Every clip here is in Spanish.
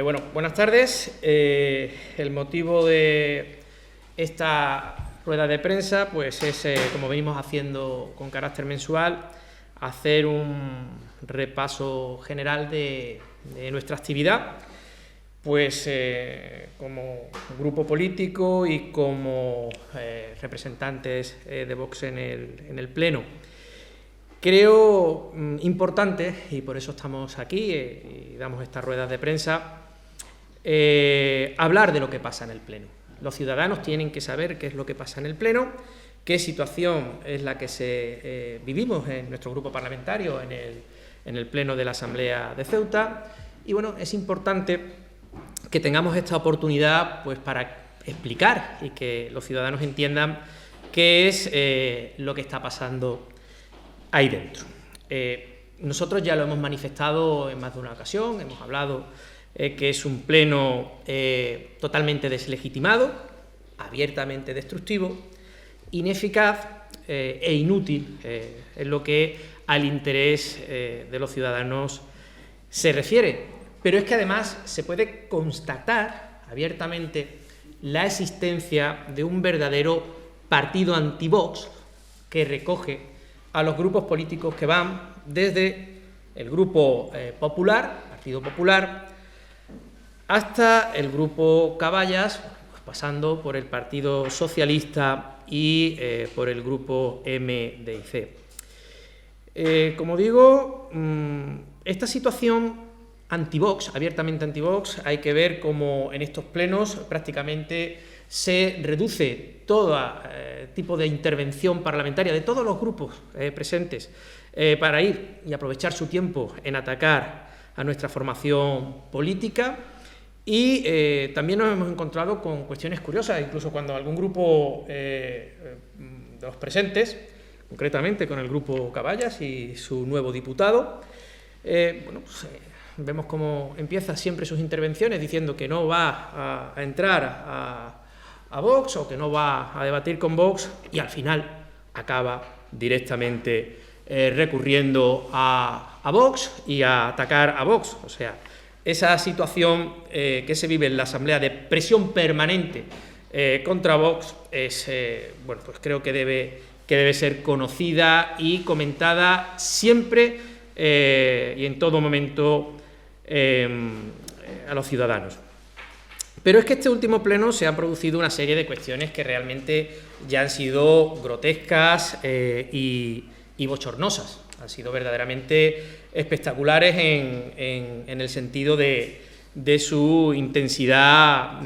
Bueno, buenas tardes. El motivo de esta rueda de prensa pues es, como venimos haciendo con carácter mensual, hacer un repaso general de nuestra actividad, pues como grupo político y como representantes de Vox en el Pleno. Creo importante, y por eso estamos aquí y damos estas ruedas de prensa, hablar de lo que pasa en el Pleno. Los ciudadanos tienen que saber qué es lo que pasa en el Pleno, qué situación es la que vivimos en nuestro grupo parlamentario en el Pleno de la Asamblea de Ceuta. Y bueno, es importante que tengamos esta oportunidad pues, para explicar y que los ciudadanos entiendan qué es lo que está pasando ahí dentro. Nosotros ya lo hemos manifestado en más de una ocasión, hemos hablado que es un pleno totalmente deslegitimado, abiertamente destructivo, ineficaz e inútil en lo que al interés de los ciudadanos se refiere. Pero es que además se puede constatar abiertamente la existencia de un verdadero partido anti-Vox que recoge a los grupos políticos que van desde el Grupo Popular, Partido Popular, hasta el Grupo Caballas, pues pasando por el Partido Socialista y por el Grupo MDIC. Como digo, esta situación anti-Vox, abiertamente anti-Vox, hay que ver cómo en estos plenos prácticamente se reduce todo tipo de intervención parlamentaria de todos los grupos presentes para ir y aprovechar su tiempo en atacar a nuestra formación política. Y también nos hemos encontrado con cuestiones curiosas, incluso cuando algún grupo de los presentes, concretamente con el Grupo Caballas y su nuevo diputado, vemos cómo empieza siempre sus intervenciones diciendo que no va a entrar a Vox o que no va a debatir con Vox y al final acaba directamente recurriendo a Vox y a atacar a Vox. O sea, esa situación que se vive en la Asamblea de presión permanente contra Vox es, pues creo que debe ser conocida y comentada siempre y en todo momento a los ciudadanos. Pero es que este último pleno se han producido una serie de cuestiones que realmente ya han sido grotescas y bochornosas. Han sido verdaderamente espectaculares en el sentido de su intensidad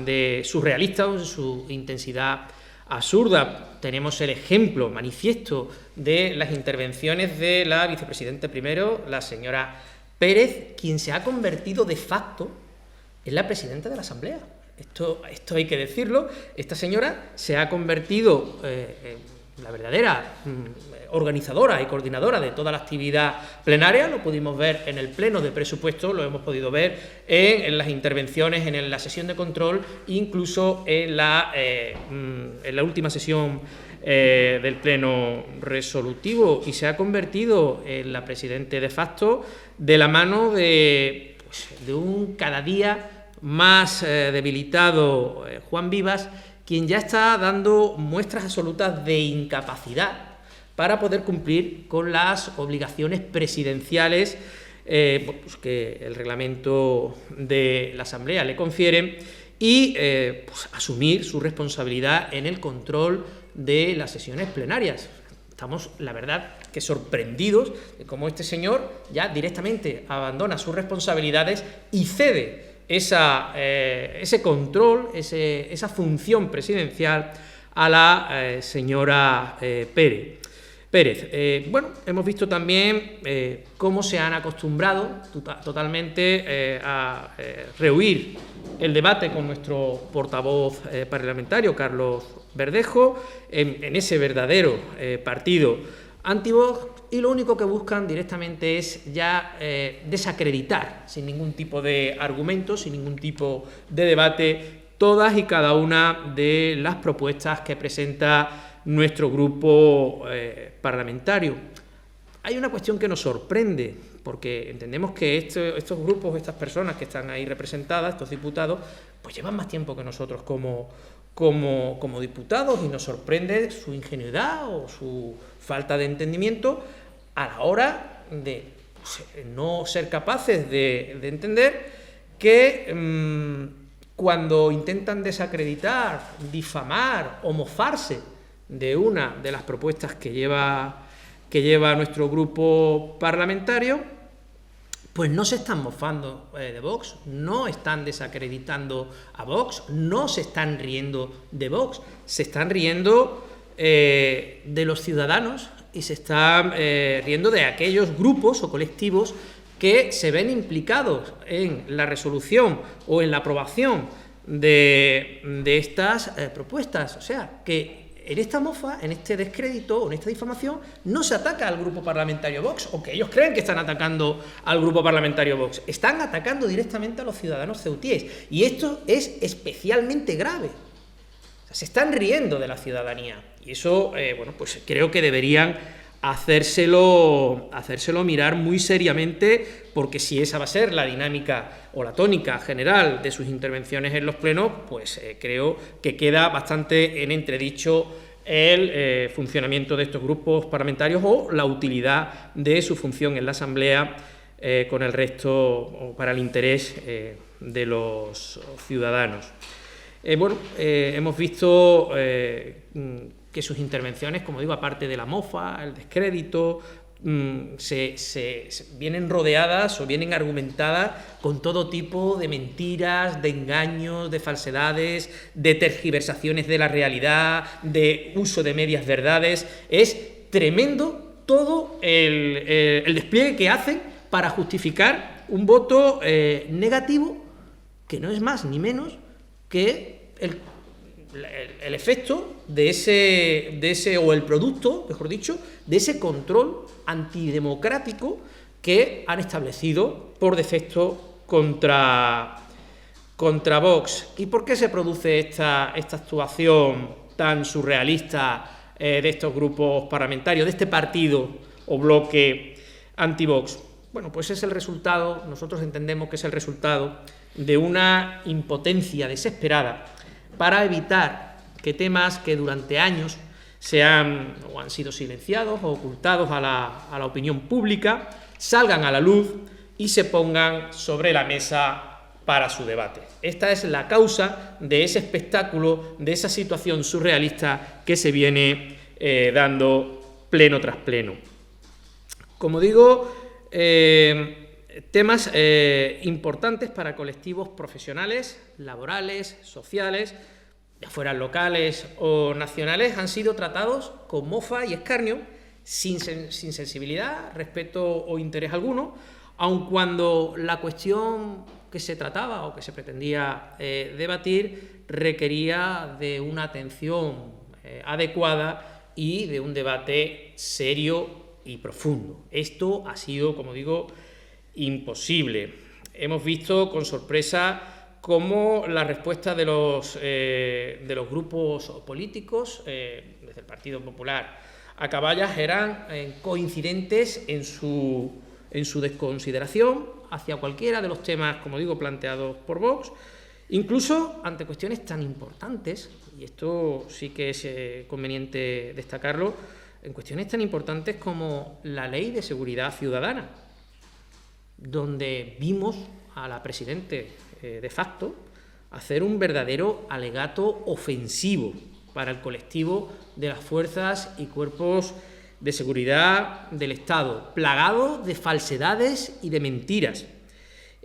surrealista o de su intensidad absurda. Tenemos el ejemplo manifiesto de las intervenciones de la vicepresidenta primero, la señora Pérez, quien se ha convertido de facto en la presidenta de la Asamblea. Esto hay que decirlo. Esta señora se ha convertido en la verdadera organizadora y coordinadora de toda la actividad plenaria. Lo pudimos ver en el pleno de presupuesto, lo hemos podido ver en las intervenciones, en la sesión de control, incluso en la última sesión del pleno resolutivo, y se ha convertido en la presidenta de facto de la mano de un cada día más debilitado Juan Vivas, quien ya está dando muestras absolutas de incapacidad para poder cumplir con las obligaciones presidenciales que el reglamento de la Asamblea le confiere y asumir su responsabilidad en el control de las sesiones plenarias. Estamos, la verdad, que sorprendidos de cómo este señor ya directamente abandona sus responsabilidades y cede ese control, esa función presidencial a la señora Pérez. Hemos visto también cómo se han acostumbrado totalmente a rehuir el debate con nuestro portavoz parlamentario, Carlos Verdejo, en ese verdadero partido anti-Vox, y lo único que buscan directamente es ya desacreditar, sin ningún tipo de argumento, sin ningún tipo de debate, todas y cada una de las propuestas que presenta nuestro grupo parlamentario. Hay una cuestión que nos sorprende, porque entendemos que estos grupos, estas personas que están ahí representadas, estos diputados, pues llevan más tiempo que nosotros como diputados, y nos sorprende su ingenuidad o su falta de entendimiento a la hora de no ser capaces de entender que cuando intentan desacreditar, difamar o mofarse de una de las propuestas que lleva nuestro grupo parlamentario, pues no se están mofando de Vox, no están desacreditando a Vox, no se están riendo de Vox, se están riendo de los ciudadanos y se están riendo de aquellos grupos o colectivos que se ven implicados en la resolución o en la aprobación de estas propuestas. O sea, que en esta mofa, en este descrédito o en esta difamación, no se ataca al grupo parlamentario Vox, o que ellos creen que están atacando al grupo parlamentario Vox. Están atacando directamente a los ciudadanos ceutíes. Y esto es especialmente grave. O sea, se están riendo de la ciudadanía. Y eso, bueno, pues creo que deberían hacérselo mirar muy seriamente, porque si esa va a ser la dinámica o la tónica general de sus intervenciones en los plenos, pues creo que queda bastante en entredicho el funcionamiento de estos grupos parlamentarios o la utilidad de su función en la Asamblea con el resto o para el interés de los ciudadanos. Bueno, hemos visto que sus intervenciones, como digo, aparte de la mofa, el descrédito, se vienen rodeadas o vienen argumentadas con todo tipo de mentiras, de engaños, de falsedades, de tergiversaciones de la realidad, de uso de medias verdades. Es tremendo todo el despliegue que hacen para justificar un voto negativo, que no es más ni menos que el efecto de ese, o el producto, mejor dicho, de ese control antidemocrático que han establecido por defecto contra Vox. ¿Y por qué se produce esta actuación tan surrealista de estos grupos parlamentarios, de este partido o bloque anti-Vox? Bueno, pues es el resultado, nosotros entendemos que es el resultado de una impotencia desesperada para evitar que temas que durante años han sido silenciados o ocultados a la opinión pública salgan a la luz y se pongan sobre la mesa para su debate. Esta es la causa de ese espectáculo, de esa situación surrealista que se viene dando pleno tras pleno. Como digo, temas importantes para colectivos profesionales, laborales, sociales, ya fueran locales o nacionales, han sido tratados con mofa y escarnio, sin sensibilidad, respeto o interés alguno, aun cuando la cuestión que se trataba o que se pretendía debatir requería de una atención adecuada y de un debate serio y profundo. Esto ha sido, como digo, imposible. Hemos visto con sorpresa cómo la respuesta de los grupos políticos, desde el Partido Popular a Caballas, eran coincidentes en su desconsideración hacia cualquiera de los temas, como digo, planteados por Vox, incluso ante cuestiones tan importantes, y esto sí que es conveniente destacarlo, en cuestiones tan importantes como la Ley de Seguridad Ciudadana, donde vimos a la Presidente de facto hacer un verdadero alegato ofensivo para el colectivo de las fuerzas y cuerpos de seguridad del Estado, plagado de falsedades y de mentiras,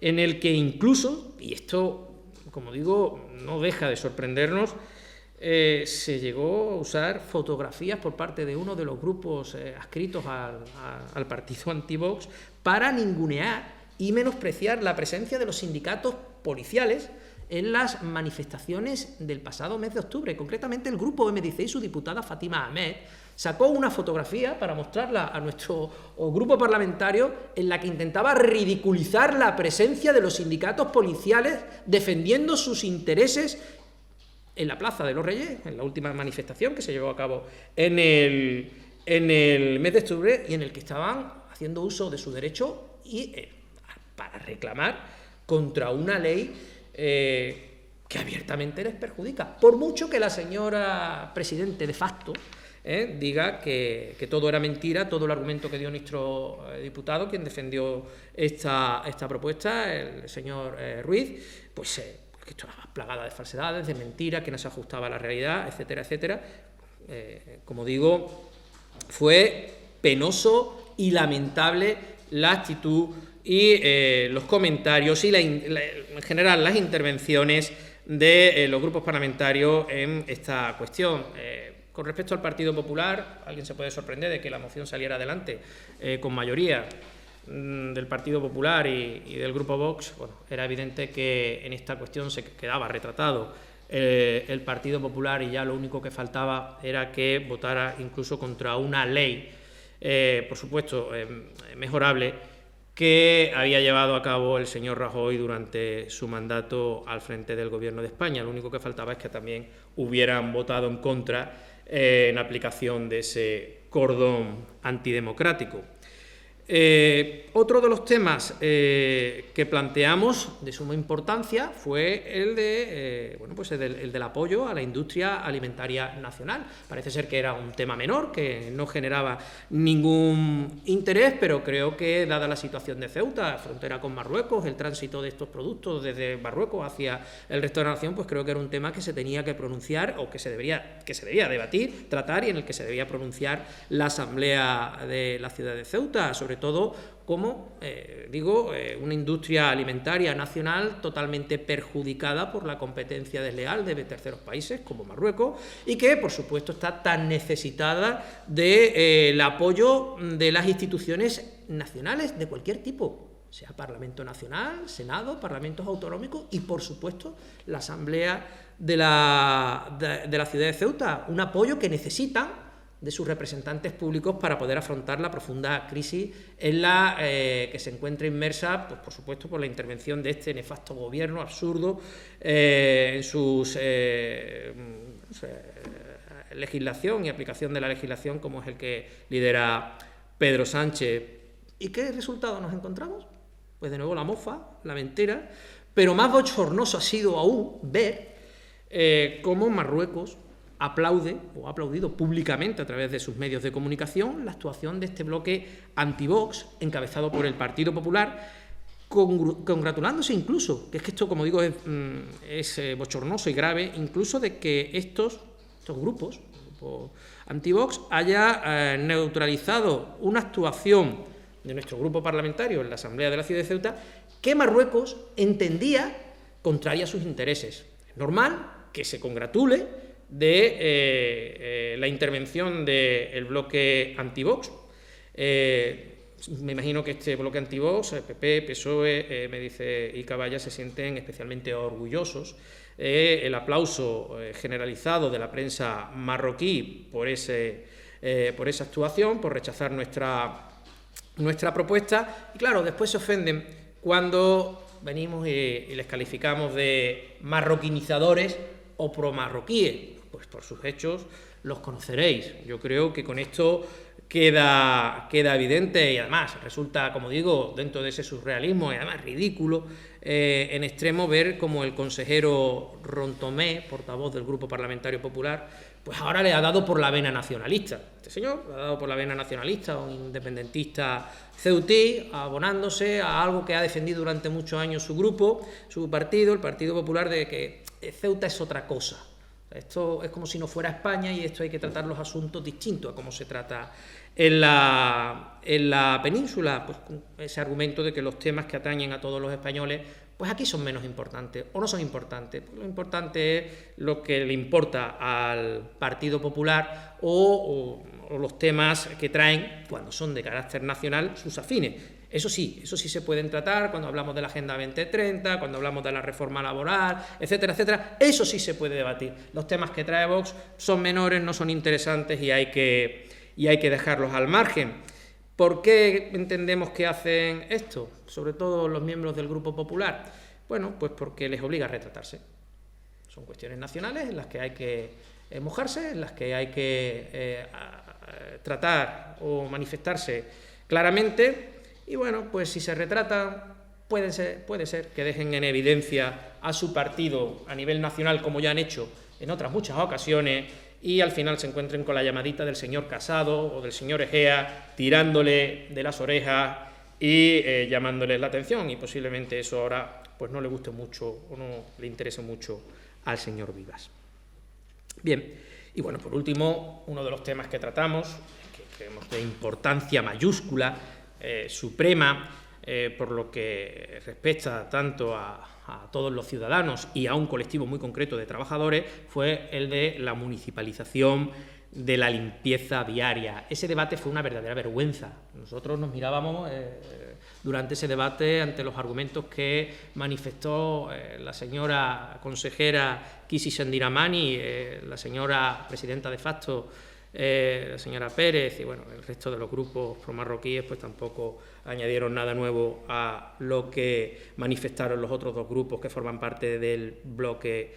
en el que incluso, y esto, como digo, no deja de sorprendernos, se llegó a usar fotografías por parte de uno de los grupos adscritos al partido anti-Vox para ningunear y menospreciar la presencia de los sindicatos policiales en las manifestaciones del pasado mes de octubre. Concretamente, el grupo M16 y su diputada Fátima Ahmed sacó una fotografía para mostrarla a nuestro grupo parlamentario en la que intentaba ridiculizar la presencia de los sindicatos policiales defendiendo sus intereses en la Plaza de los Reyes, en la última manifestación que se llevó a cabo en el mes de octubre, y en el que estaban haciendo uso de su derecho y para reclamar contra una ley que abiertamente les perjudica, por mucho que la señora presidente de facto diga que todo era mentira, todo el argumento que dio nuestro diputado, quien defendió esta propuesta, el señor Ruiz, pues que esto era plagada de falsedades, de mentiras, que no se ajustaba a la realidad, etcétera, etcétera. Como digo, fue penoso y lamentable la actitud y los comentarios y en general las intervenciones de los grupos parlamentarios en esta cuestión. Con respecto al Partido Popular, alguien se puede sorprender de que la moción saliera adelante con mayoría del Partido Popular y del Grupo Vox. Bueno, era evidente que en esta cuestión se quedaba retratado el Partido Popular y ya lo único que faltaba era que votara incluso contra una ley, por supuesto, mejorable, que había llevado a cabo el señor Rajoy durante su mandato al frente del Gobierno de España. Lo único que faltaba es que también hubieran votado en contra en aplicación de ese cordón antidemocrático. Otro de los temas que planteamos de suma importancia fue el del apoyo a la industria alimentaria nacional. Parece ser que era un tema menor, que no generaba ningún interés, pero creo que, dada la situación de Ceuta, frontera con Marruecos, el tránsito de estos productos desde Marruecos hacia el resto de la nación, pues creo que era un tema que se tenía que pronunciar o que se debía debatir, tratar, y en el que se debía pronunciar la Asamblea de la ciudad de Ceuta, sobre todo como, una industria alimentaria nacional totalmente perjudicada por la competencia desleal de terceros países como Marruecos y que, por supuesto, está tan necesitada del apoyo de las instituciones nacionales de cualquier tipo, sea Parlamento Nacional, Senado, Parlamentos autonómicos y, por supuesto, la Asamblea de la ciudad de Ceuta, un apoyo que necesitan de sus representantes públicos para poder afrontar la profunda crisis en la que se encuentra inmersa, pues, por supuesto, por la intervención de este nefasto gobierno absurdo en sus legislación y aplicación de la legislación, como es el que lidera Pedro Sánchez. ¿Y qué resultado nos encontramos? Pues de nuevo la mofa, la mentira, pero más bochornoso ha sido aún ver cómo Marruecos aplaude o ha aplaudido públicamente a través de sus medios de comunicación la actuación de este bloque anti-Vox encabezado por el Partido Popular, congratulándose incluso, que es que esto, como digo, es bochornoso y grave, incluso de que estos grupos anti-Vox haya neutralizado una actuación de nuestro grupo parlamentario en la Asamblea de la ciudad de Ceuta que Marruecos entendía contraria a sus intereses. Es normal que se congratule de la intervención del bloque anti-Vox. Me imagino que este bloque anti-Vox, PP, PSOE, me dice y Caballa, se sienten especialmente orgullosos. El aplauso generalizado de la prensa marroquí por esa actuación, por rechazar nuestra propuesta. Y claro, después se ofenden cuando venimos y les calificamos de marroquinizadores o promarroquíes. Pues por sus hechos los conoceréis. Yo creo que con esto queda evidente y además resulta, como digo, dentro de ese surrealismo y además ridículo en extremo ver como el consejero Rontomé, portavoz del Grupo Parlamentario Popular, pues ahora le ha dado por la vena nacionalista. Este señor le ha dado por la vena nacionalista, un independentista ceutí, abonándose a algo que ha defendido durante muchos años su grupo, su partido, el Partido Popular, de que Ceuta es otra cosa. Esto es como si no fuera España y esto hay que tratar los asuntos distintos a cómo se trata en la península. Pues con ese argumento de que los temas que atañen a todos los españoles, pues aquí son menos importantes o no son importantes. Pues lo importante es lo que le importa al Partido Popular o los temas que traen, cuando son de carácter nacional, sus afines. Eso sí se pueden tratar cuando hablamos de la Agenda 2030, cuando hablamos de la reforma laboral, etcétera, etcétera. Eso sí se puede debatir. Los temas que trae Vox son menores, no son interesantes y hay que dejarlos al margen. ¿Por qué entendemos que hacen esto? Sobre todo los miembros del Grupo Popular. Bueno, pues porque les obliga a retratarse. Son cuestiones nacionales en las que hay que mojarse, en las que hay que tratar o manifestarse claramente. Y bueno, pues si se retratan, puede ser que dejen en evidencia a su partido a nivel nacional, como ya han hecho en otras muchas ocasiones, y al final se encuentren con la llamadita del señor Casado o del señor Egea, tirándole de las orejas y llamándoles la atención, y posiblemente eso ahora pues no le guste mucho o no le interese mucho al señor Vivas. Bien, y bueno, por último, uno de los temas que tratamos, que creemos de importancia mayúscula, suprema, por lo que respecta tanto a todos los ciudadanos y a un colectivo muy concreto de trabajadores, fue el de la municipalización de la limpieza viaria. Ese debate fue una verdadera vergüenza. Nosotros nos mirábamos durante ese debate ante los argumentos que manifestó la señora consejera Kisi Sendiramani, la señora presidenta de facto, la señora Pérez, y bueno, el resto de los grupos promarroquíes pues tampoco añadieron nada nuevo a lo que manifestaron los otros dos grupos que forman parte del bloque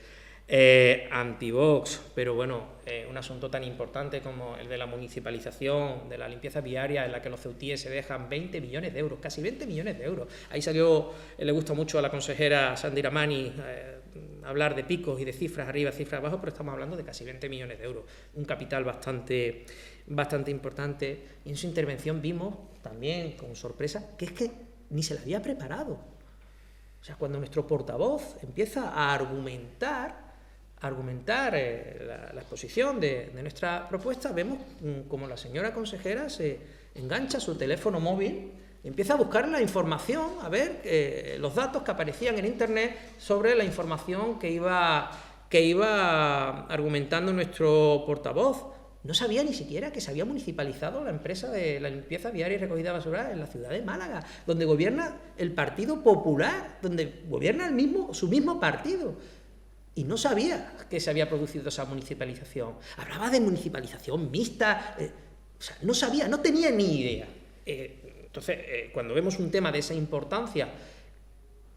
anti-Vox. Pero bueno, un asunto tan importante como el de la municipalización de la limpieza viaria, en la que los ceutíes se dejan 20 millones de euros, casi 20 millones de euros. Ahí salió, le gusta mucho a la consejera Sendiramani hablar de picos y de cifras arriba, cifras abajo, pero estamos hablando de casi 20 millones de euros, un capital bastante importante. Y en su intervención vimos también con sorpresa que es que ni se la había preparado. O sea, cuando nuestro portavoz empieza a argumentar la exposición de nuestra propuesta, vemos como la señora consejera se engancha su teléfono móvil, empieza a buscar la información, a ver los datos que aparecían en Internet sobre la información que iba argumentando nuestro portavoz. No sabía ni siquiera que se había municipalizado la empresa de la limpieza viaria y recogida de basura en la ciudad de Málaga, donde gobierna el Partido Popular, donde gobierna su mismo partido. Y no sabía que se había producido esa municipalización. Hablaba de municipalización mixta, o sea, no sabía, no tenía ni idea. Entonces, cuando vemos un tema de esa importancia,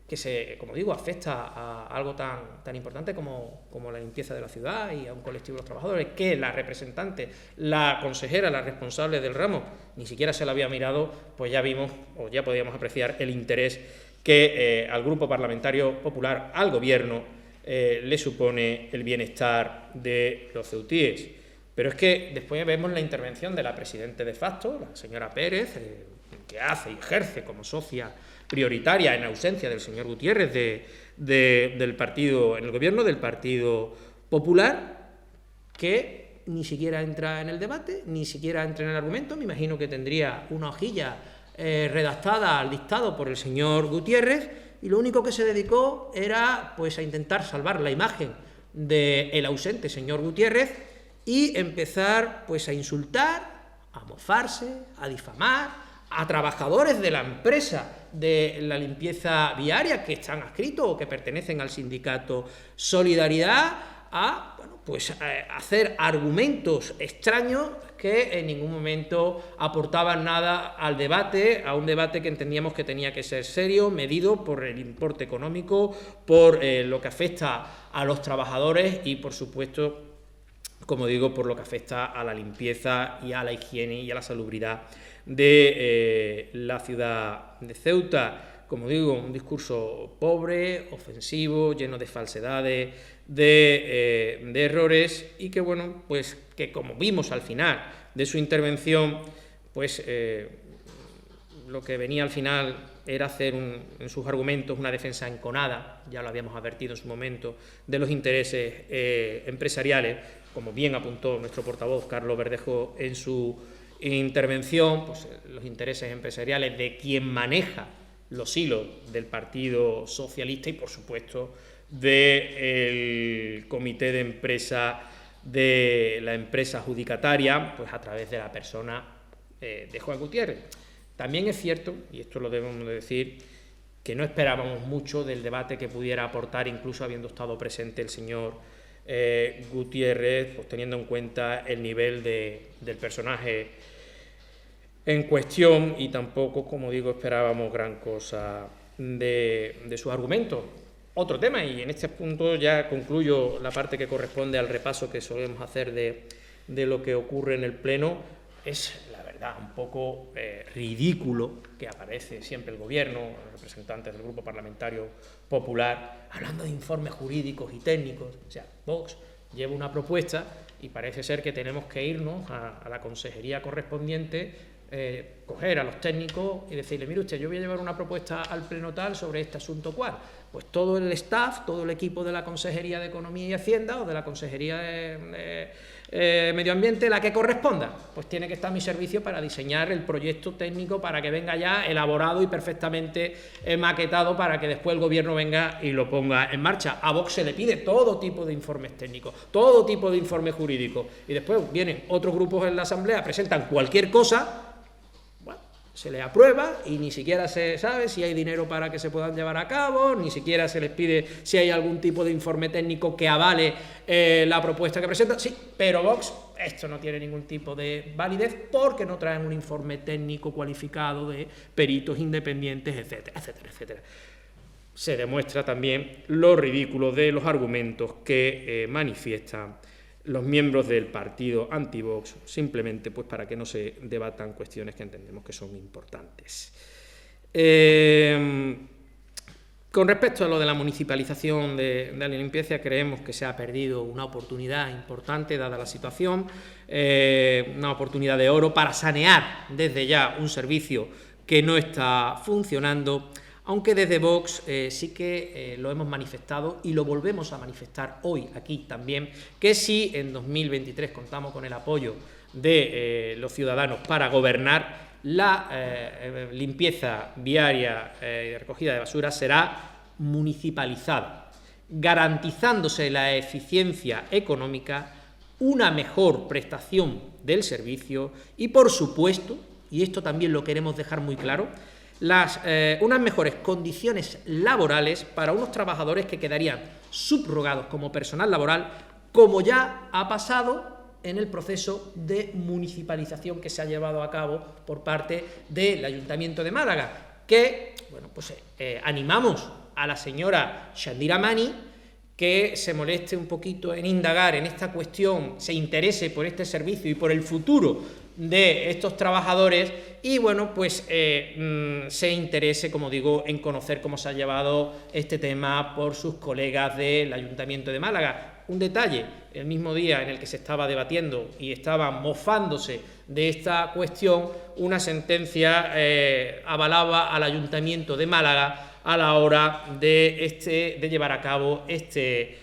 que como digo, afecta a algo tan importante como la limpieza de la ciudad y a un colectivo de los trabajadores, que la representante, la consejera, la responsable del ramo, ni siquiera se la había mirado, pues ya vimos, o ya podíamos apreciar el interés que al Grupo Parlamentario Popular, al Gobierno, le supone el bienestar de los ceutíes. Pero es que después vemos la intervención de la presidenta de facto, la señora Pérez, que hace y ejerce como socia prioritaria en ausencia del señor Gutiérrez del partido, en el gobierno del Partido Popular, que ni siquiera entra en el debate, ni siquiera entra en el argumento. Me imagino que tendría una hojilla redactada al dictado por el señor Gutiérrez, y lo único que se dedicó era pues a intentar salvar la imagen del ausente señor Gutiérrez y empezar pues a insultar, a mofarse, a difamar a trabajadores de la empresa de la limpieza viaria que están adscritos o que pertenecen al sindicato Solidaridad, a hacer argumentos extraños que en ningún momento aportaban nada al debate, a un debate que entendíamos que tenía que ser serio, medido por el importe económico, por lo que afecta a los trabajadores y, por supuesto, como digo, por lo que afecta a la limpieza y a la higiene y a la salubridad de la ciudad de Ceuta. Como digo, un discurso pobre, ofensivo, lleno de falsedades, de errores, y que, bueno, pues que como vimos al final de su intervención, pues lo que venía al final era hacer en sus argumentos una defensa enconada, ya lo habíamos advertido en su momento, de los intereses empresariales, como bien apuntó nuestro portavoz Carlos Verdejo en su intervención, pues los intereses empresariales de quien maneja los hilos del Partido Socialista y, por supuesto, del comité de empresa de la empresa adjudicataria, pues a través de la persona de Juan Gutiérrez. También es cierto, y esto lo debemos de decir, que no esperábamos mucho del debate que pudiera aportar, incluso habiendo estado presente el señor Gutiérrez, pues teniendo en cuenta el nivel del personaje en cuestión, y tampoco, como digo, esperábamos gran cosa de sus argumentos. Otro tema, y en este punto ya concluyo la parte que corresponde al repaso que solemos hacer de lo que ocurre en el Pleno, es, la verdad, un poco ridículo que aparece siempre el Gobierno, los representantes del Grupo Parlamentario Popular, hablando de informes jurídicos y técnicos. O sea, Vox lleva una propuesta y parece ser que tenemos que irnos a la consejería correspondiente, coger a los técnicos y decirle: mire usted, yo voy a llevar una propuesta al pleno tal sobre este asunto cual. Pues todo el staff, todo el equipo de la Consejería de Economía y Hacienda o de la Consejería de Medio Ambiente, la que corresponda, pues tiene que estar a mi servicio para diseñar el proyecto técnico, para que venga ya elaborado y perfectamente maquetado, para que después el Gobierno venga y lo ponga en marcha. A Vox se le pide todo tipo de informes técnicos, todo tipo de informes jurídicos, y después vienen otros grupos en la Asamblea, presentan cualquier cosa, se les aprueba y ni siquiera se sabe si hay dinero para que se puedan llevar a cabo, ni siquiera se les pide si hay algún tipo de informe técnico que avale la propuesta que presentan. Sí, pero Vox, esto no tiene ningún tipo de validez porque no traen un informe técnico cualificado de peritos independientes, etcétera, etcétera, etcétera. Se demuestra también lo ridículo de los argumentos que manifiestan los miembros del partido anti-Vox, simplemente pues para que no se debatan cuestiones que entendemos que son importantes. Con respecto a lo de la municipalización de la limpieza, creemos que se ha perdido una oportunidad importante dada la situación, una oportunidad de oro para sanear desde ya un servicio que no está funcionando, aunque desde Vox sí que lo hemos manifestado y lo volvemos a manifestar hoy aquí también, que si en 2023 contamos con el apoyo de los ciudadanos para gobernar, la limpieza viaria y recogida de basura será municipalizada, garantizándose la eficiencia económica, una mejor prestación del servicio y, por supuesto, y esto también lo queremos dejar muy claro, unas mejores condiciones laborales para unos trabajadores que quedarían subrogados como personal laboral, como ya ha pasado en el proceso de municipalización que se ha llevado a cabo por parte del Ayuntamiento de Málaga, que, bueno, pues animamos a la señora Chandira Mani que se moleste un poquito en indagar en esta cuestión, se interese por este servicio y por el futuro de estos trabajadores y, bueno, pues se interese, como digo, en conocer cómo se ha llevado este tema por sus colegas del Ayuntamiento de Málaga. Un detalle: el mismo día en el que se estaba debatiendo y estaban mofándose de esta cuestión, una sentencia avalaba al Ayuntamiento de Málaga a la hora de llevar a cabo este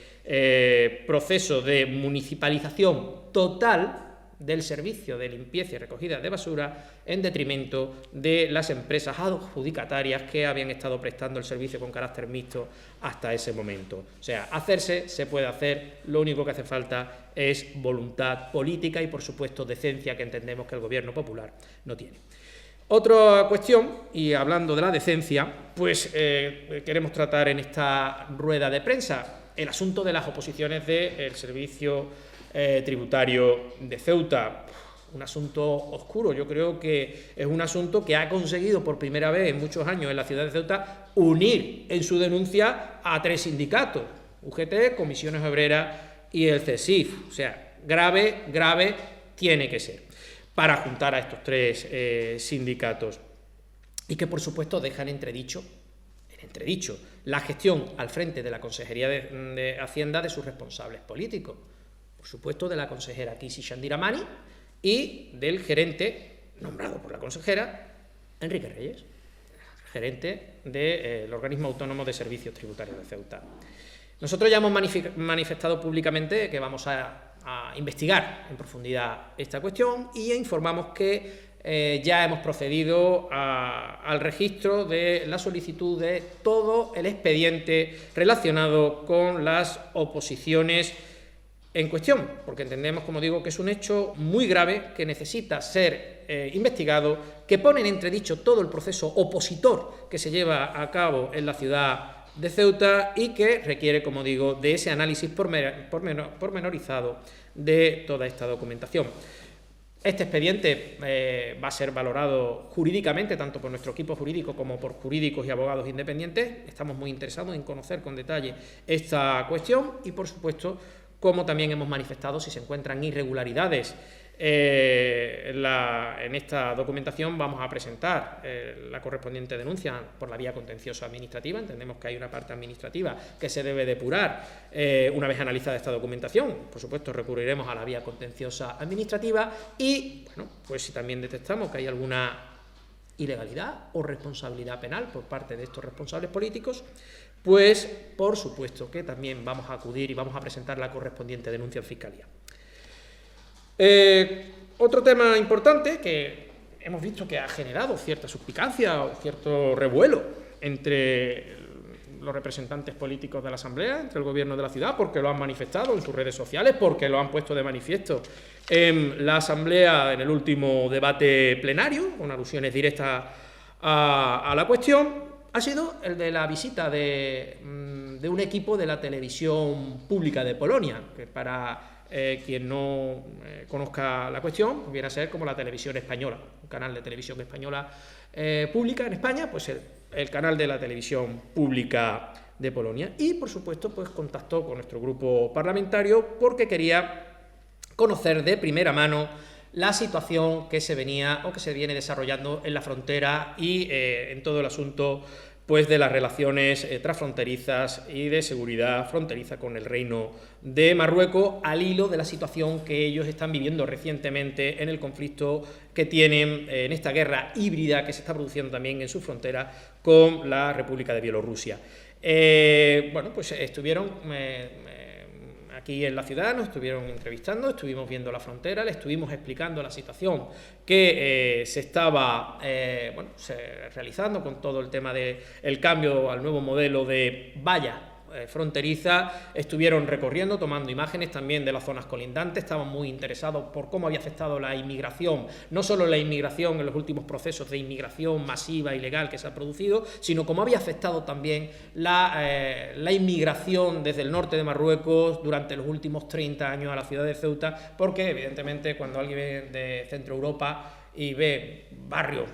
proceso de municipalización total del servicio de limpieza y recogida de basura en detrimento de las empresas adjudicatarias que habían estado prestando el servicio con carácter mixto hasta ese momento. O sea, hacerse se puede hacer, lo único que hace falta es voluntad política y, por supuesto, decencia, que entendemos que el Gobierno popular no tiene. Otra cuestión, y hablando de la decencia, pues queremos tratar en esta rueda de prensa el asunto de las oposiciones del servicio tributario de Ceuta. Un asunto oscuro. Yo creo que es un asunto que ha conseguido por primera vez en muchos años en la ciudad de Ceuta unir en su denuncia a 3 sindicatos: UGT, Comisiones Obreras y el CESIF. O sea, grave, grave tiene que ser para juntar a estos 3 sindicatos, y que, por supuesto, dejan en entredicho la gestión al frente de la Consejería de Hacienda de sus responsables políticos. Por supuesto, de la consejera Kisi Chandira Mani y del gerente nombrado por la consejera, Enrique Reyes, gerente del Organismo Autónomo de Servicios Tributarios de Ceuta. Nosotros ya hemos manifestado públicamente que vamos a investigar en profundidad esta cuestión y informamos que ya hemos procedido al registro de la solicitud de todo el expediente relacionado con las oposiciones en cuestión, porque entendemos, como digo, que es un hecho muy grave que necesita ser investigado, que pone en entredicho todo el proceso opositor que se lleva a cabo en la ciudad de Ceuta y que requiere, como digo, de ese análisis pormenorizado de toda esta documentación. Este expediente va a ser valorado jurídicamente, tanto por nuestro equipo jurídico como por jurídicos y abogados independientes. Estamos muy interesados en conocer con detalle esta cuestión y, por supuesto, como también hemos manifestado, si se encuentran irregularidades En esta documentación vamos a presentar la correspondiente denuncia por la vía contenciosa administrativa. Entendemos que hay una parte administrativa que se debe depurar una vez analizada esta documentación. Por supuesto, recurriremos a la vía contenciosa administrativa y, bueno, pues si también detectamos que hay alguna ilegalidad o responsabilidad penal por parte de estos responsables políticos, pues por supuesto que también vamos a acudir y vamos a presentar la correspondiente denuncia en Fiscalía. Otro tema importante que hemos visto que ha generado cierta suspicacia o cierto revuelo entre los representantes políticos de la Asamblea, entre el Gobierno de la ciudad, porque lo han manifestado en sus redes sociales, porque lo han puesto de manifiesto en la Asamblea en el último debate plenario, con alusiones directas a la cuestión, ha sido el de la visita de un equipo de la televisión pública de Polonia, que para quien no conozca la cuestión, viene a ser como la televisión española, un canal de televisión española pública en España, pues el canal de la televisión pública de Polonia. Y, por supuesto, pues contactó con nuestro grupo parlamentario porque quería conocer de primera mano la situación que se venía o que se viene desarrollando en la frontera y en todo el asunto pues de las relaciones transfronterizas y de seguridad fronteriza con el Reino de Marruecos, al hilo de la situación que ellos están viviendo recientemente en el conflicto que tienen en esta guerra híbrida que se está produciendo también en su frontera con la República de Bielorrusia. Bueno, pues estuvieron aquí en la ciudad, nos estuvieron entrevistando, estuvimos viendo la frontera, le estuvimos explicando la situación que se estaba realizando con todo el tema del cambio al nuevo modelo de valla fronteriza. Estuvieron recorriendo, tomando imágenes también de las zonas colindantes, estaban muy interesados por cómo había afectado la inmigración, no solo la inmigración en los últimos procesos de inmigración masiva ilegal que se ha producido, sino cómo había afectado también la inmigración desde el norte de Marruecos durante los últimos 30 años a la ciudad de Ceuta, porque evidentemente cuando alguien viene de Centro Europa y ve barrios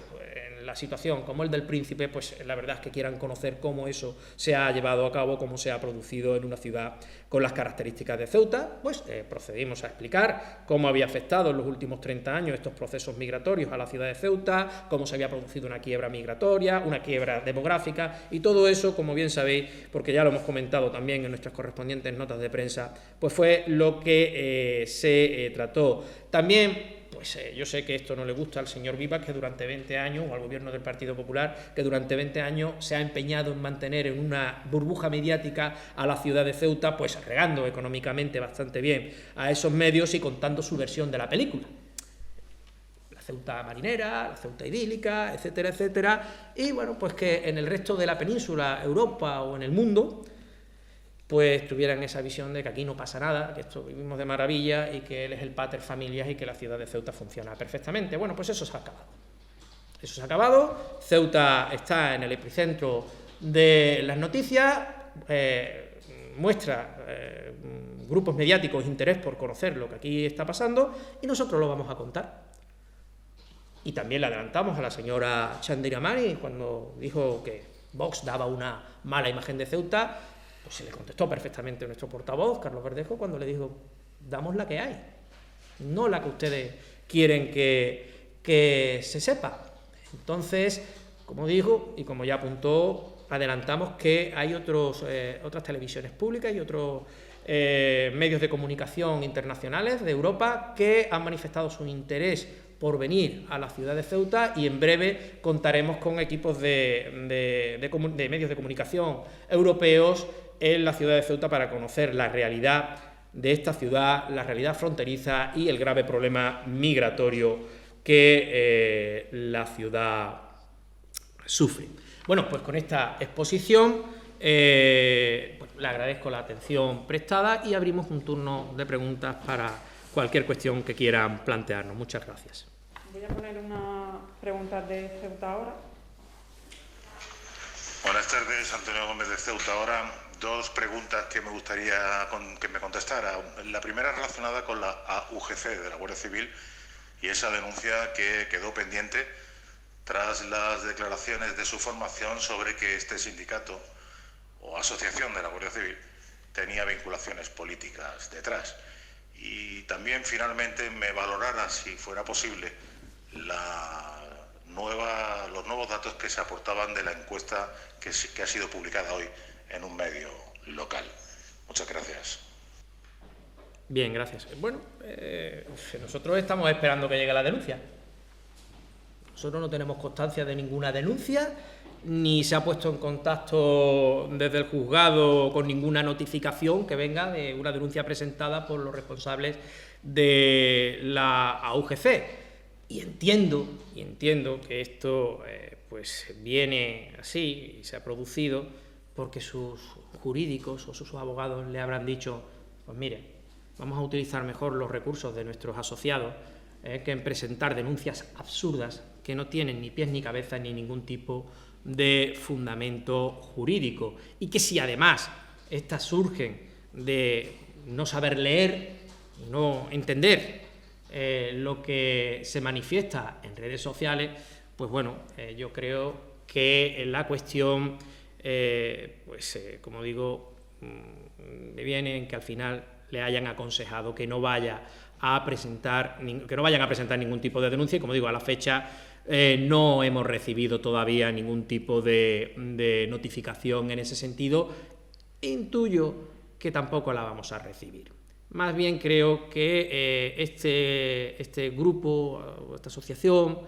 en la situación como el del Príncipe, pues la verdad es que quieran conocer cómo eso se ha llevado a cabo, cómo se ha producido en una ciudad con las características de Ceuta. Pues procedimos a explicar cómo había afectado en los últimos 30 años estos procesos migratorios a la ciudad de Ceuta, cómo se había producido una quiebra migratoria, una quiebra demográfica, y todo eso, como bien sabéis, porque ya lo hemos comentado también en nuestras correspondientes notas de prensa, pues fue lo que se trató. También pues yo sé que esto no le gusta al señor Vivas, que durante 20 años, o al gobierno del Partido Popular, que durante 20 años se ha empeñado en mantener en una burbuja mediática a la ciudad de Ceuta, pues regando económicamente bastante bien a esos medios y contando su versión de la película. La Ceuta marinera, la Ceuta idílica, etcétera, etcétera. Y bueno, pues que en el resto de la península, Europa o en el mundo, pues tuvieran esa visión de que aquí no pasa nada, que esto vivimos de maravilla y que él es el pater familias y que la ciudad de Ceuta funciona perfectamente. Bueno, pues eso se ha acabado. Eso se ha acabado. Ceuta está en el epicentro de las noticias, muestra grupos mediáticos interés por conocer lo que aquí está pasando y nosotros lo vamos a contar. Y también le adelantamos a la señora Chandiramani cuando dijo que Vox daba una mala imagen de Ceuta. Pues se le contestó perfectamente nuestro portavoz, Carlos Verdejo, cuando le dijo, damos la que hay, no la que ustedes quieren que se sepa. Entonces, como dijo, y como ya apuntó, adelantamos que hay otras televisiones públicas y otros medios de comunicación internacionales de Europa que han manifestado su interés por venir a la ciudad de Ceuta, y en breve contaremos con equipos de medios de comunicación europeos en la ciudad de Ceuta para conocer la realidad de esta ciudad, la realidad fronteriza y el grave problema migratorio que la ciudad sufre. Bueno, pues con esta exposición le agradezco la atención prestada y abrimos un turno de preguntas para cualquier cuestión que quieran plantearnos. Muchas gracias. Voy a poner una pregunta de Ceuta ahora. Buenas tardes, Antonio Gómez de Ceuta ahora. Dos preguntas que me gustaría que me contestara. La primera relacionada con la AUGC de la Guardia Civil y esa denuncia que quedó pendiente tras las declaraciones de su formación sobre que este sindicato o asociación de la Guardia Civil tenía vinculaciones políticas detrás. y también finalmente me valorara, si fuera posible, los nuevos datos que se aportaban de la encuesta que ha sido publicada hoy en un medio local. Muchas gracias. Bien, gracias. Bueno, nosotros estamos esperando que llegue la denuncia. Nosotros no tenemos constancia de ninguna denuncia, ni se ha puesto en contacto desde el juzgado con ninguna notificación que venga de una denuncia presentada por los responsables de la AUGC. Y entiendo que esto pues viene así y se ha producido porque sus jurídicos o sus abogados le habrán dicho, pues mire, vamos a utilizar mejor los recursos de nuestros asociados que en presentar denuncias absurdas que no tienen ni pies ni cabeza ni ningún tipo de fundamento jurídico, y que si además estas surgen de no saber leer, no entender lo que se manifiesta en redes sociales, pues bueno, yo creo que la cuestión, como digo, me viene en que al final le hayan aconsejado que no vayan a presentar ningún tipo de denuncia, y como digo, a la fecha no hemos recibido todavía ningún tipo de notificación en ese sentido. Intuyo que tampoco la vamos a recibir. Más bien creo que este grupo, esta asociación,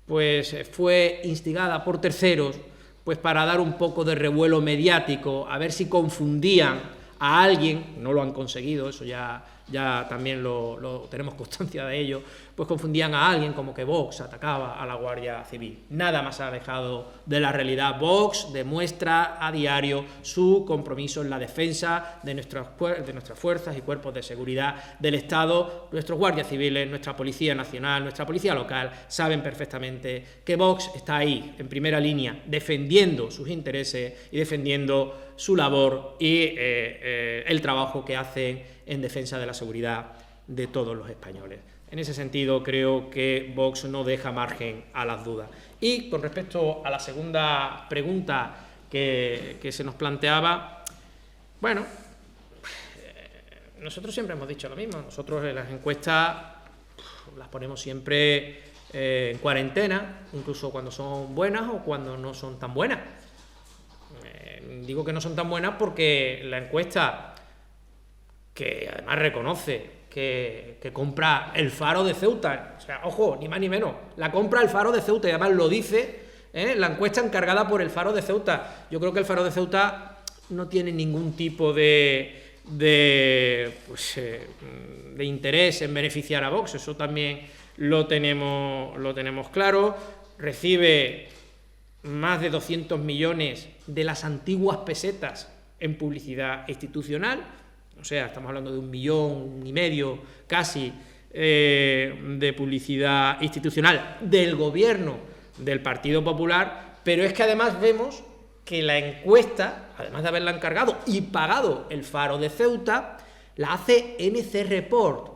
pues fue instigada por terceros, pues para dar un poco de revuelo mediático, a ver si confundían a alguien. No lo han conseguido, eso ya también lo tenemos constancia de ello, pues confundían a alguien como que Vox atacaba a la Guardia Civil. Nada más alejado de la realidad. Vox demuestra a diario su compromiso en la defensa de nuestras fuerzas y cuerpos de seguridad del Estado. Nuestros guardias civiles, nuestra Policía Nacional, nuestra Policía Local saben perfectamente que Vox está ahí, en primera línea, defendiendo sus intereses y defendiendo su labor y el trabajo que hacen en defensa de la seguridad de todos los españoles. En ese sentido, creo que Vox no deja margen a las dudas. Y con respecto a la segunda pregunta que se nos planteaba, bueno, nosotros siempre hemos dicho lo mismo. Nosotros en las encuestas las ponemos siempre en cuarentena, incluso cuando son buenas o cuando no son tan buenas. Digo que no son tan buenas porque la encuesta, que además reconoce que compra el Faro de Ceuta, o sea, ojo, ni más ni menos, la compra el Faro de Ceuta, y además lo dice la encuesta encargada por el Faro de Ceuta. Yo creo que el Faro de Ceuta no tiene ningún tipo de interés en beneficiar a Vox, eso también lo tenemos claro. Recibe más de 200 millones de las antiguas pesetas en publicidad institucional. O sea, estamos hablando de 1,5 millones casi de publicidad institucional del gobierno del Partido Popular, pero es que además vemos que la encuesta, además de haberla encargado y pagado el Faro de Ceuta, la hace NC Report.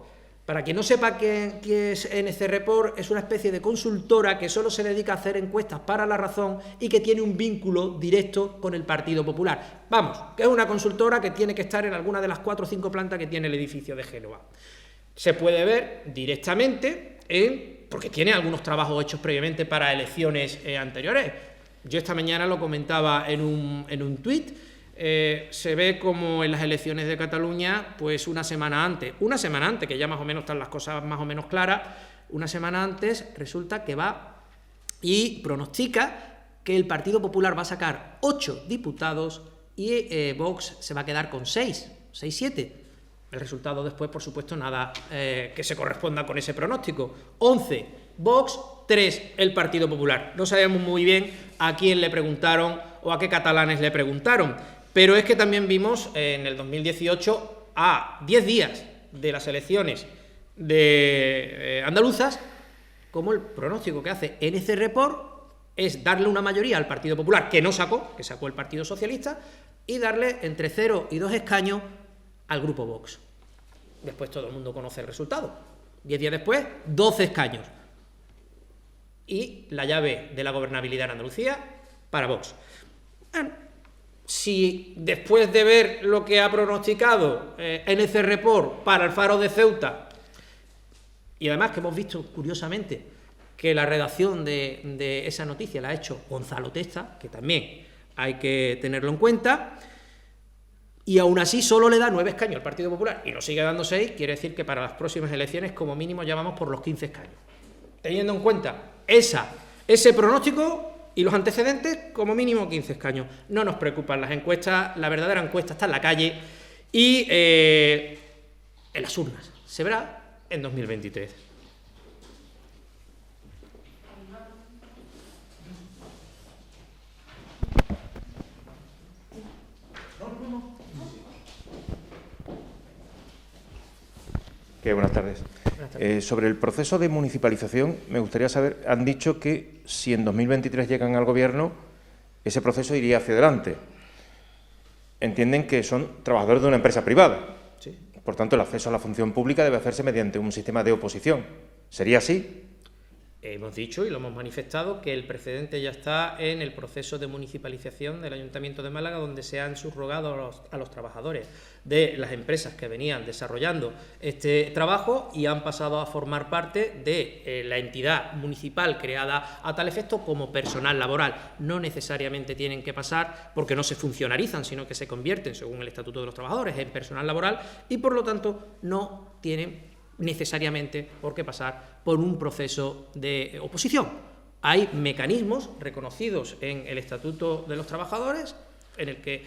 Para quien no sepa qué es NC Report, es una especie de consultora que solo se dedica a hacer encuestas para La Razón y que tiene un vínculo directo con el Partido Popular. Vamos, que es una consultora que tiene que estar en alguna de las 4 o 5 plantas que tiene el edificio de Génova. Se puede ver directamente porque tiene algunos trabajos hechos previamente para elecciones anteriores. Yo esta mañana lo comentaba en un tuit. Se ve como en las elecciones de Cataluña, pues una semana antes, que ya más o menos están las cosas más o menos claras, una semana antes resulta que va y pronostica que el Partido Popular va a sacar 8 diputados y Vox se va a quedar con 6, 7. El resultado después, por supuesto, nada que se corresponda con ese pronóstico. 11 Vox, 3 el Partido Popular. No sabemos muy bien a quién le preguntaron o a qué catalanes le preguntaron. Pero es que también vimos en el 2018, a 10 días de las elecciones andaluzas, como el pronóstico que hace NC Report es darle una mayoría al Partido Popular, que sacó el Partido Socialista, y darle entre 0 y 2 escaños al Grupo Vox. Después todo el mundo conoce el resultado. 10 días después, 12 escaños. Y la llave de la gobernabilidad en Andalucía para Vox. Bueno, si después de ver lo que ha pronosticado NC Report para el Faro de Ceuta, y además que hemos visto, curiosamente, que la redacción de esa noticia la ha hecho Gonzalo Testa, que también hay que tenerlo en cuenta, y aún así solo le da 9 escaños al Partido Popular y nos sigue dando 6, quiere decir que para las próximas elecciones como mínimo ya vamos por los 15 escaños. Teniendo en cuenta ese pronóstico y los antecedentes, como mínimo 15 escaños. No nos preocupan las encuestas, la verdadera encuesta está en la calle y en las urnas. Se verá en 2023. Buenas tardes. Sobre el proceso de municipalización, me gustaría saber, han dicho que si en 2023 llegan al Gobierno, ese proceso iría hacia adelante. Entienden que son trabajadores de una empresa privada. Sí. Por tanto, el acceso a la función pública debe hacerse mediante un sistema de oposición. ¿Sería así? Hemos dicho y lo hemos manifestado que el precedente ya está en el proceso de municipalización del Ayuntamiento de Málaga, donde se han subrogado a los trabajadores de las empresas que venían desarrollando este trabajo y han pasado a formar parte de la entidad municipal creada a tal efecto como personal laboral. No necesariamente tienen que pasar porque no se funcionarizan, sino que se convierten, según el Estatuto de los Trabajadores, en personal laboral y, por lo tanto, no tienen necesariamente por qué pasar por un proceso de oposición. Hay mecanismos reconocidos en el Estatuto de los Trabajadores en el que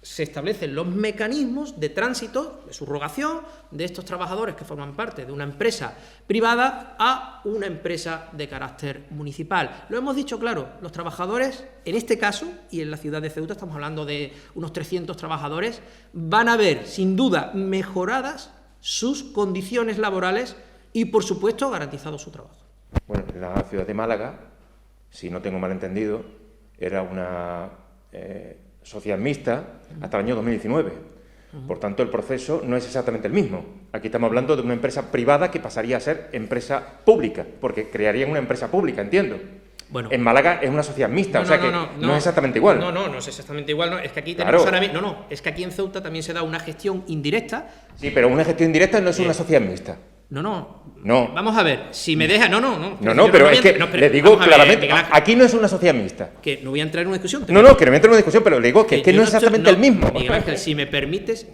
se establecen los mecanismos de tránsito, de subrogación de estos trabajadores que forman parte de una empresa privada a una empresa de carácter municipal. Lo hemos dicho claro, los trabajadores, en este caso, y en la ciudad de Ceuta estamos hablando de unos 300 trabajadores, van a ver, sin duda, mejoradas sus condiciones laborales y, por supuesto, garantizado su trabajo. Bueno, la ciudad de Málaga, si no tengo mal entendido, era una sociedad mixta hasta el año 2019. Por tanto, el proceso no es exactamente el mismo. Aquí estamos hablando de una empresa privada que pasaría a ser empresa pública, porque crearían una empresa pública, entiendo. Bueno, en Málaga es una sociedad mixta, o sea que no es exactamente igual. No es exactamente igual. No, es que aquí tenemos ahora mismo, es que aquí en Ceuta también se da una gestión indirecta. Sí, pero una gestión indirecta no es una sociedad mixta. No. Vamos a ver, si me deja... No, pero es que le digo claramente, aquí no es una sociedad mixta. Que no voy a entrar en una discusión. Que no me entro en una discusión, pero le digo que no es exactamente el mismo. Miguel Ángel, si me permites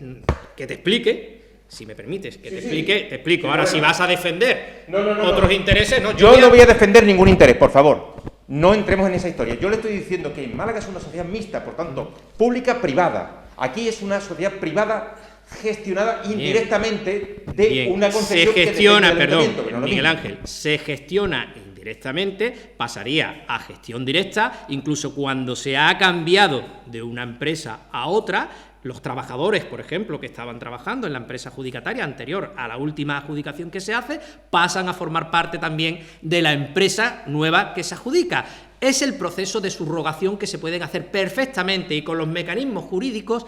que te explique... Si me permites que te explico. Ahora, si vas a defender otros intereses... Yo no voy a defender ningún interés, por favor. No entremos en esa historia. Yo le estoy diciendo que en Málaga es una sociedad mixta, por tanto, pública-privada. Aquí es una sociedad privada gestionada indirectamente de una concesión se gestiona, Miguel Ángel, se gestiona indirectamente, pasaría a gestión directa, incluso cuando se ha cambiado de una empresa a otra. Los trabajadores, por ejemplo, que estaban trabajando en la empresa adjudicataria anterior a la última adjudicación que se hace, pasan a formar parte también de la empresa nueva que se adjudica. Es el proceso de subrogación que se pueden hacer perfectamente y con los mecanismos jurídicos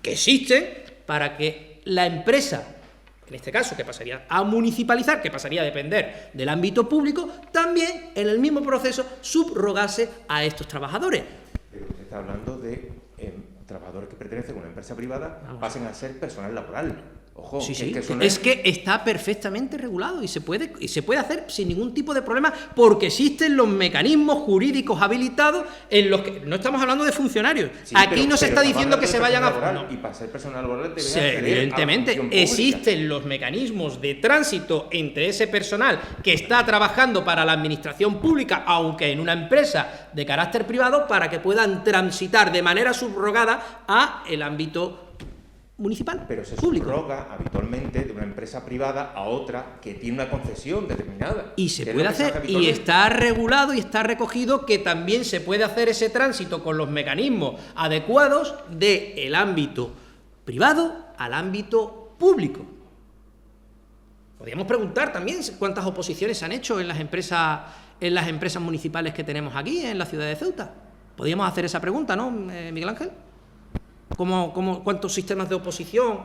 que existen para que la empresa, en este caso que pasaría a municipalizar, que pasaría a depender del ámbito público, también en el mismo proceso subrogase a estos trabajadores. Pero usted está hablando de trabajadores que pertenecen a una empresa privada pasen a ser personal laboral. Ojo, es que está perfectamente regulado y se puede hacer sin ningún tipo de problema porque existen los mecanismos jurídicos habilitados en los que no estamos hablando de funcionarios. Aquí no se está diciendo que se vayan a... Y para ser personal laboral evidentemente existen los mecanismos de tránsito entre ese personal que está trabajando para la administración pública, aunque en una empresa de carácter privado, para que puedan transitar de manera subrogada a el ámbito municipal, pero se público. Subroga habitualmente de una empresa privada a otra que tiene una concesión determinada. Y se puede hacer, y está regulado y está recogido que también se puede hacer ese tránsito con los mecanismos adecuados del ámbito privado al ámbito público. Podríamos preguntar también cuántas oposiciones se han hecho en las empresas municipales que tenemos aquí, en la ciudad de Ceuta. Podríamos hacer esa pregunta, ¿no, Miguel Ángel? ¿Cuántos sistemas de oposición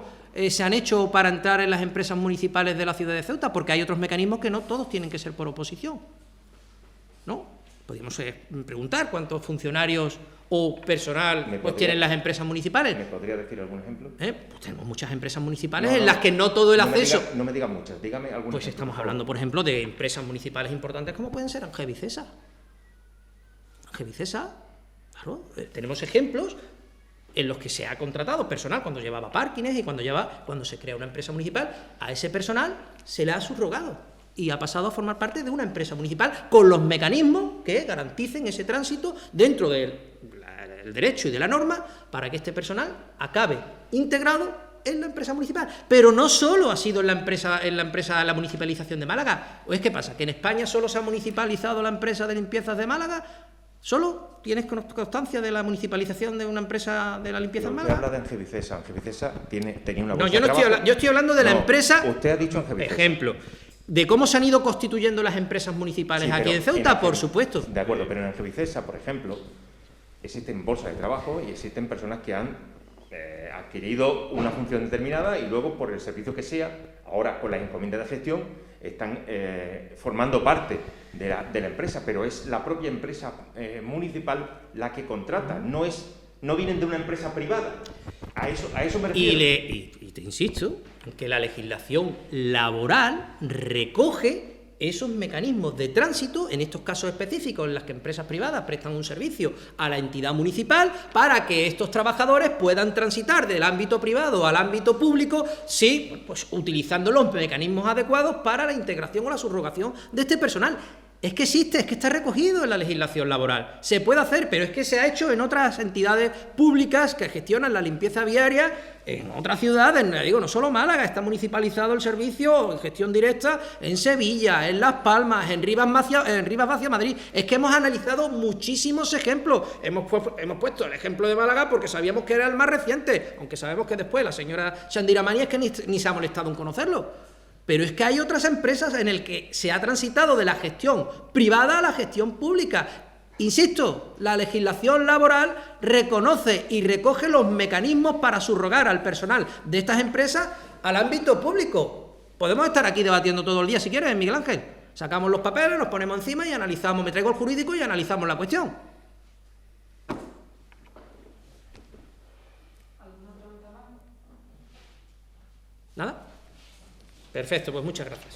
se han hecho para entrar en las empresas municipales de la ciudad de Ceuta? Porque hay otros mecanismos que no todos tienen que ser por oposición, ¿no? Podríamos preguntar cuántos funcionarios o personal pues tienen las empresas municipales. ¿Me podría decir algún ejemplo? Pues tenemos muchas empresas municipales en las que no todo el acceso... No me diga muchas, dígame algún Pues ejemplo, estamos hablando, por ejemplo, de empresas municipales importantes como pueden ser Ángel Vicesa. Ángel Vicesa, claro, tenemos ejemplos en los que se ha contratado personal cuando llevaba parkings y cuando se crea una empresa municipal, a ese personal se le ha subrogado y ha pasado a formar parte de una empresa municipal con los mecanismos que garanticen ese tránsito dentro del derecho y de la norma para que este personal acabe integrado en la empresa municipal. Pero no solo ha sido en la municipalización de Málaga. ¿O es qué pasa? ¿Que en España solo se ha municipalizado la empresa de limpiezas de Málaga? ¿Solo tienes constancia de la municipalización de una empresa de la limpieza en Málaga? Usted habla de Ángel Vicesa. Ángel Vicesa tenía una bolsa No, yo no estoy hablando, yo estoy hablando de la empresa... Usted ha dicho Ángel Vicesa. Ejemplo, de cómo se han ido constituyendo las empresas municipales Sí, aquí en Ceuta, por supuesto. De acuerdo, pero en Ángel Vicesa, por ejemplo, existen bolsas de trabajo y existen personas que han adquirido una función determinada y luego, por el servicio que sea, ahora con las encomiendas de gestión, están formando parte de la empresa, pero es la propia empresa municipal la que contrata, no vienen de una empresa privada. A eso me refiero. Y te insisto en que la legislación laboral recoge esos mecanismos de tránsito, en estos casos específicos en los que empresas privadas prestan un servicio a la entidad municipal para que estos trabajadores puedan transitar del ámbito privado al ámbito público, sí, pues utilizando los mecanismos adecuados para la integración o la subrogación de este personal. Es que existe, es que está recogido en la legislación laboral. Se puede hacer, pero es que se ha hecho en otras entidades públicas que gestionan la limpieza viaria en otras ciudades. Digo, no solo Málaga, está municipalizado el servicio en gestión directa en Sevilla, en Las Palmas, en Rivas Vacia, Madrid. Es que hemos analizado muchísimos ejemplos. Hemos puesto el ejemplo de Málaga porque sabíamos que era el más reciente, aunque sabemos que después la señora Shandira Mani es que ni se ha molestado en conocerlo. Pero es que hay otras empresas en las que se ha transitado de la gestión privada a la gestión pública. Insisto, la legislación laboral reconoce y recoge los mecanismos para subrogar al personal de estas empresas al ámbito público. Podemos estar aquí debatiendo todo el día si quieres, Miguel Ángel. Sacamos los papeles, los ponemos encima y analizamos, me traigo el jurídico y analizamos la cuestión. ¿Nada? Perfecto, pues muchas gracias.